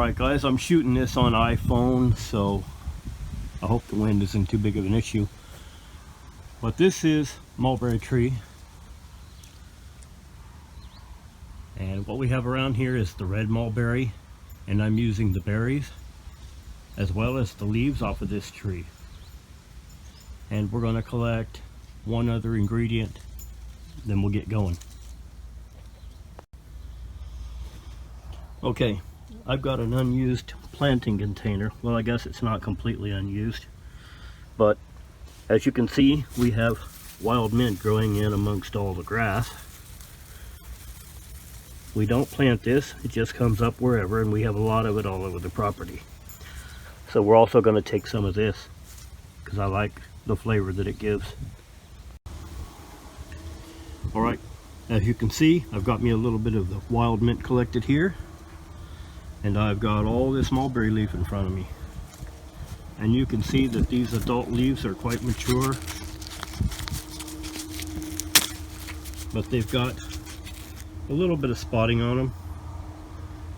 Alright guys, I'm shooting this on iPhone, so I hope the wind isn't too big of an issue. But this is mulberry tree. And what we have around here is the red mulberry, and I'm using the berries as well as the leaves off of this tree. And we're going to collect one other ingredient, then we'll get going. Okay, I've got an unused planting container. Well, I guess it's not completely unused, but as you can see, we have wild mint growing in amongst all the grass. We don't plant this, it just comes up wherever, and we have a lot of it all over the property. So we're also going to take some of this because I like the flavor that it gives. Alright, as you can see, I've got me a little bit of the wild mint collected here. And I've got all this mulberry leaf in front of me. And you can see that these adult leaves are quite mature. But they've got a little bit of spotting on them.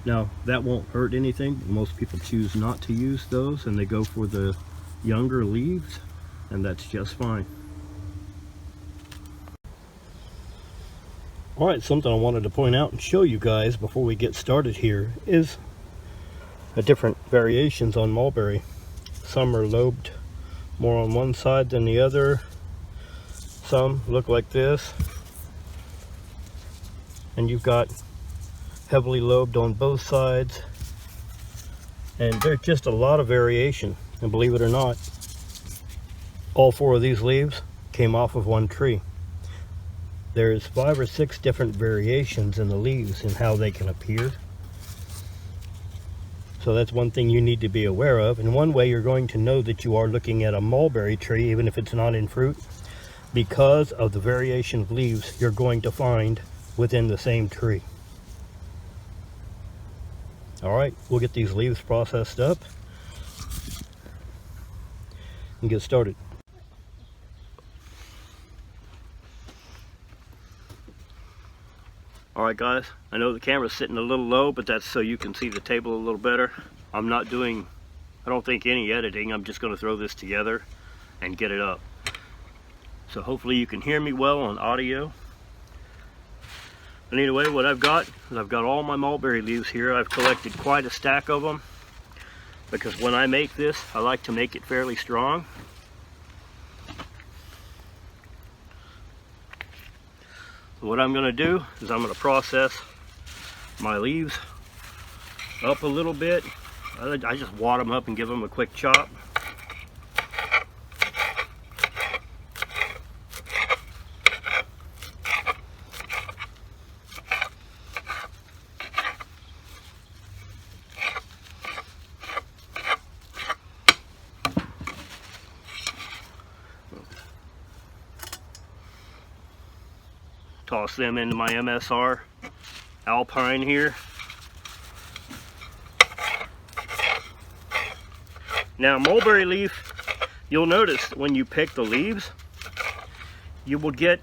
Now, that won't hurt anything. Most people choose not to use those and they go for the younger leaves, and that's just fine. Alright, something I wanted to point out and show you guys before we get started here is the different variations on mulberry. Some are lobed more on one side than the other. Some look like this. And you've got heavily lobed on both sides. And there's just a lot of variation. And believe it or not, all four of these leaves came off of one tree. There's 5 or 6 different variations in the leaves and how they can appear. So that's one thing you need to be aware of. And one way you're going to know that you are looking at a mulberry tree, even if it's not in fruit, because of the variation of leaves you're going to find within the same tree. Alright, we'll get these leaves processed up and get started. Alright guys, I know the camera's sitting a little low, but that's so you can see the table a little better. I'm not doing, I don't think, any editing. I'm just going to throw this together and get it up. So hopefully you can hear me well on audio. And anyway, what I've got is I've got all my mulberry leaves here. I've collected quite a stack of them because when I make this, I like to make it fairly strong. What I'm going to do is I'm going to process my leaves up a little bit. I just wad them up and give them a quick chop. Toss them into my MSR Alpine here. Now, mulberry leaf, you'll notice when you pick the leaves, you will get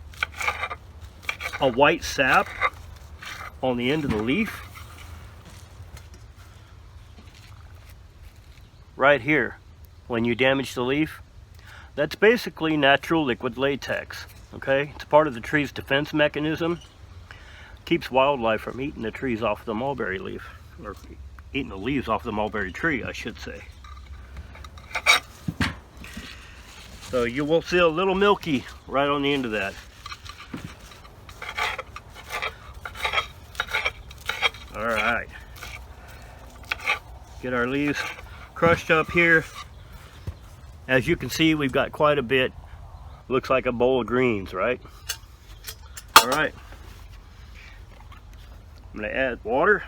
a white sap on the end of the leaf. Right here, when you damage the leaf, that's basically natural liquid latex. Okay, it's part of the tree's defense mechanism. Keeps wildlife from eating the trees off the mulberry leaf, or eating the leaves off the mulberry tree, I should say. So you will see a little milky right on the end of that. All right, get our leaves crushed up here. As you can see, we've got quite a bit. Looks like a bowl of greens, right? All right. I'm going to add water.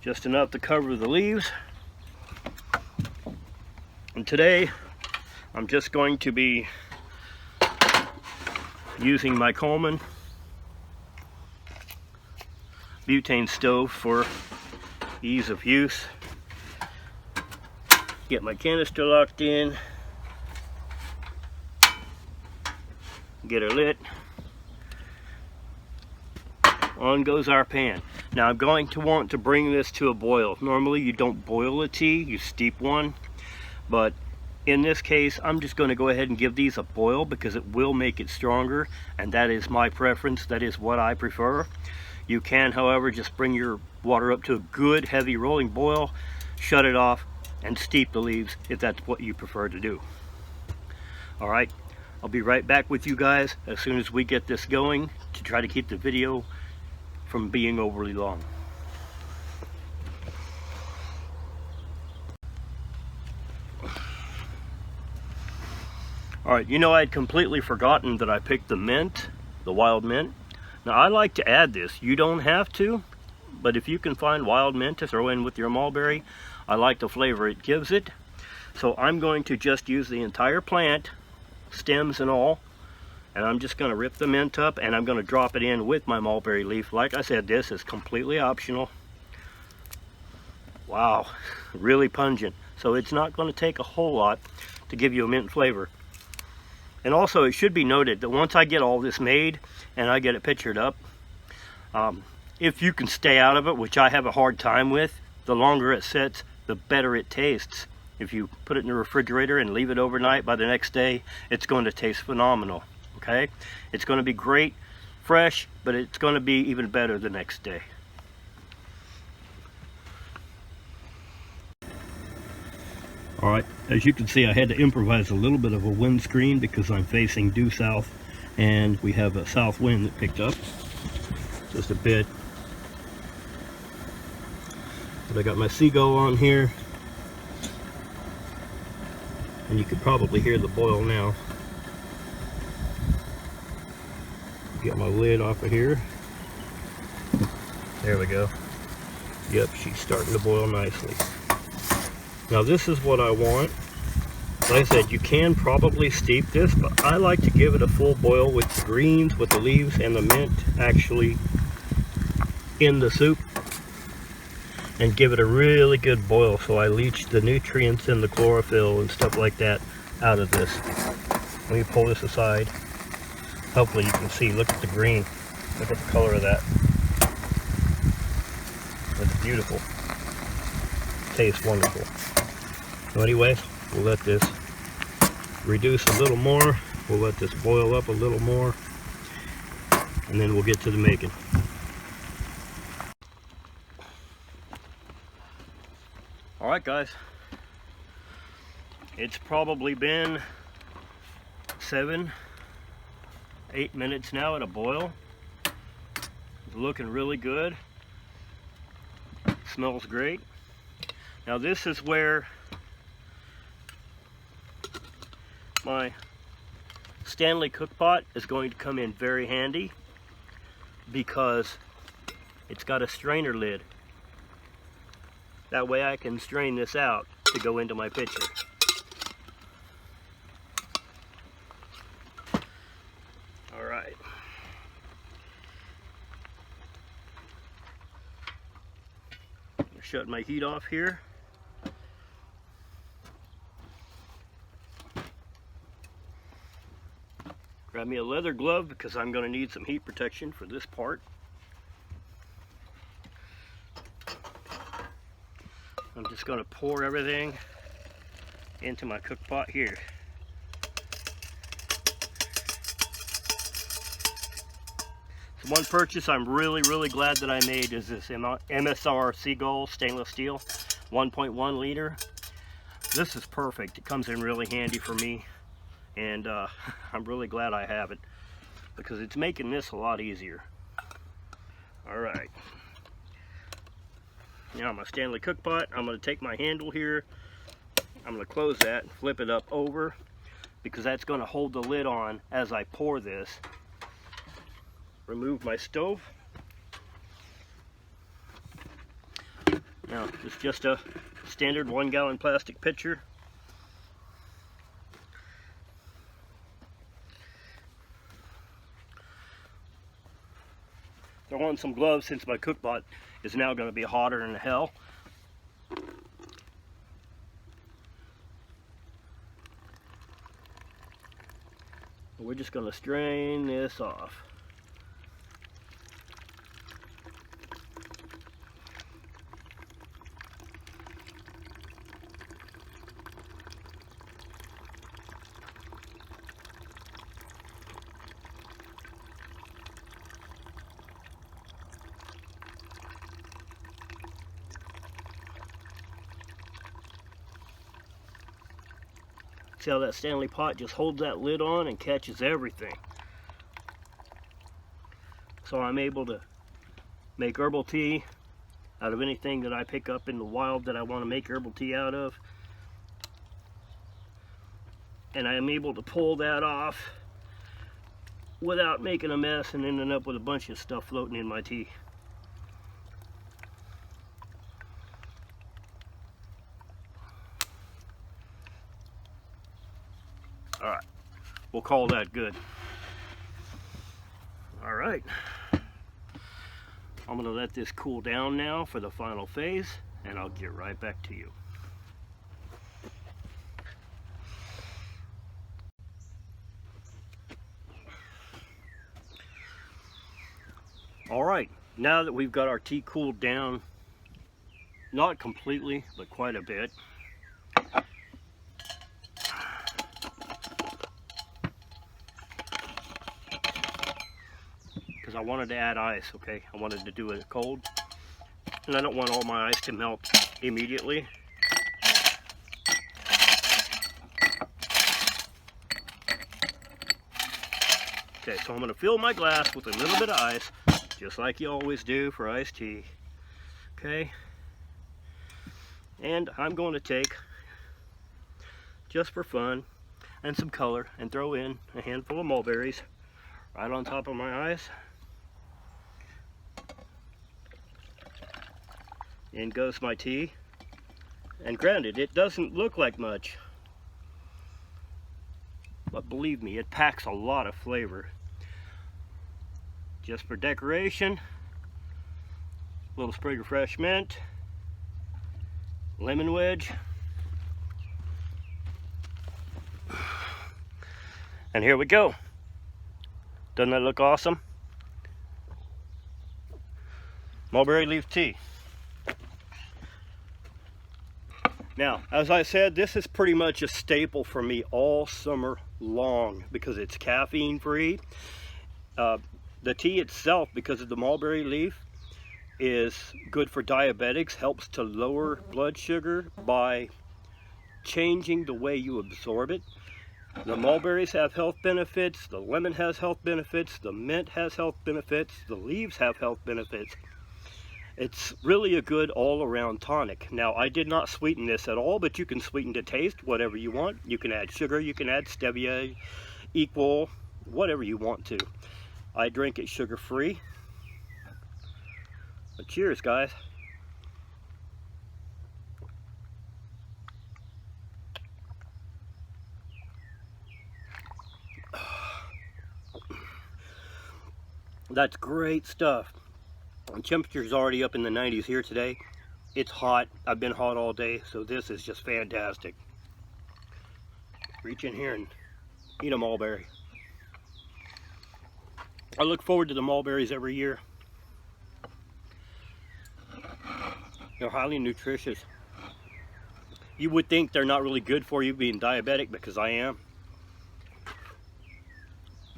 Just enough to cover the leaves. And today, I'm just going to be using my Coleman butane stove for ease of use. Get my canister locked in, get her lit, on goes our pan. Now I'm going to want to bring this to a boil. Normally you don't boil a tea, you steep one. But in this case, I'm just going to go ahead and give these a boil because it will make it stronger, and that is my preference. That is what I prefer. You can, however, just bring your water up to a good heavy rolling boil, shut it off, and steep the leaves if that's what you prefer to do. All right, I'll be right back with you guys as soon as we get this going to try to keep the video from being overly long. All right, you know, I'd completely forgotten that I picked the mint, the wild mint. Now I like to add this. You don't have to, but if you can find wild mint to throw in with your mulberry, I like the flavor it gives it. So I'm going to just use the entire plant, stems and all, and I'm just going to rip the mint up and I'm going to drop it in with my mulberry leaf. Like I said, this is completely optional. Wow, really pungent. So it's not going to take a whole lot to give you a mint flavor. And also it should be noted that once I get all this made and I get it pictured up, if you can stay out of it, which I have a hard time with, the longer it sits, the better it tastes. If you put it in the refrigerator and leave it overnight, by the next day, it's going to taste phenomenal, okay? It's going to be great, fresh, but it's going to be even better the next day. All right, as you can see, I had to improvise a little bit of a windscreen because I'm facing due south and we have a south wind that picked up just a bit. But I got my seagull on here and you could probably hear the boil now. Get my lid off of here. There we go. Yep, she's starting to boil nicely. Now this is what I want. Like I said, you can probably steep this, but I like to give it a full boil with the greens, with the leaves and the mint actually in the soup, and give it a really good boil so I leach the nutrients and the chlorophyll and stuff like that out of this. Let me pull this aside. Hopefully you can see, look at the green. Look at the color of that. It's beautiful. Tastes wonderful. So anyways, we'll let this reduce a little more. We'll let this boil up a little more, and then we'll get to the making. All right, guys. It's probably been 7-8 minutes now at a boil. It's looking really good. Smells great. Now this is where my Stanley cookpot is going to come in very handy because it's got a strainer lid. That way I can strain this out to go into my pitcher. All right. Shut my heat off here. Grab me a leather glove because I'm going to need some heat protection for this part. I'm just going to pour everything into my cook pot here. So one purchase I'm really glad that I made is this MSR Seagull stainless steel 1.1 liter. This is perfect. It comes in really handy for me, and I'm really glad I have it because it's making this a lot easier. All right. Now my Stanley cook pot, I'm going to take my handle here, I'm going to close that and flip it up over because that's going to hold the lid on as I pour this. Remove my stove. Now it's just a standard 1-gallon plastic pitcher. Throw on some gloves since my cook pot is now going to be hotter than hell. We're just going to strain this off. See how that Stanley pot just holds that lid on and catches everything. So I'm able to make herbal tea out of anything that I pick up in the wild that I want to make herbal tea out of. And I am able to pull that off without making a mess and ending up with a bunch of stuff floating in my tea. Alright, we'll call that good. Alright, I'm going to let this cool down now for the final phase, and I'll get right back to you. Alright, now that we've got our tea cooled down, not completely, but quite a bit, because I wanted to add ice, okay? I wanted to do it cold, and I don't want all my ice to melt immediately. Okay, so I'm going to fill my glass with a little bit of ice, just like you always do for iced tea. Okay? And I'm going to take, just for fun and some color, and throw in a handful of mulberries right on top of my ice. In goes my tea. And granted, it doesn't look like much, but believe me, it packs a lot of flavor. Just for decoration, a little sprig of fresh mint, lemon wedge, and here we go. Doesn't that look awesome? Mulberry leaf tea. Now, as I said, this is pretty much a staple for me all summer long because it's caffeine free. The tea itself, because of the mulberry leaf, is good for diabetics, helps to lower blood sugar by changing the way you absorb it. The mulberries have health benefits, the lemon has health benefits, the mint has health benefits, the leaves have health benefits. It's really a good all-around tonic. Now, I did not sweeten this at all, but you can sweeten to taste whatever you want. You can add sugar, you can add stevia, equal, whatever you want to. I drink it sugar-free. But cheers, guys. That's great stuff. The temperature's already up in the 90s here today. It's hot. I've been hot all day, so this is just fantastic. Reach in here and eat a mulberry. I look forward to the mulberries every year. They're highly nutritious. You would think they're not really good for you being diabetic, because I am.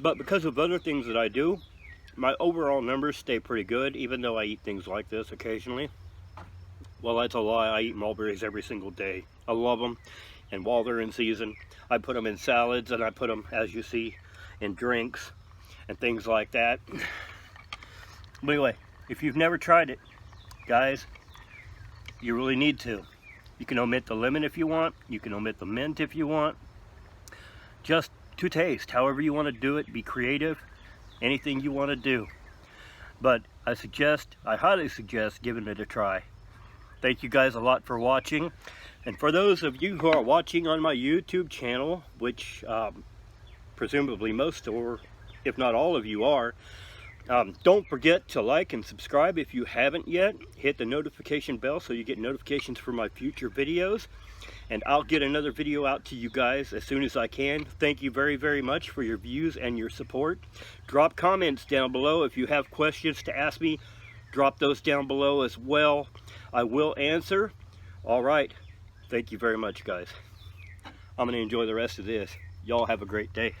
But because of other things that I do, my overall numbers stay pretty good, even though I eat things like this occasionally. Well, that's a lie. I eat mulberries every single day. I love them. And while they're in season, I put them in salads, and I put them, as you see, in drinks and things like that. But anyway, if you've never tried it, guys, you really need to. You can omit the lemon if you want. You can omit the mint if you want. Just to taste, however you want to do it. Be creative. Anything you want to do. But I highly suggest giving it a try. Thank you guys a lot for watching. And for those of you who are watching on my YouTube channel, which presumably most, or if not all of you are, don't forget to like and subscribe if you haven't yet. Hit the notification bell so you get notifications for my future videos. And I'll get another video out to you guys as soon as I can. Thank you very, very much for your views and your support. Drop comments down below if you have questions to ask me. Drop those down below as well. I will answer. All right. Thank you very much, guys. I'm going to enjoy the rest of this. Y'all have a great day.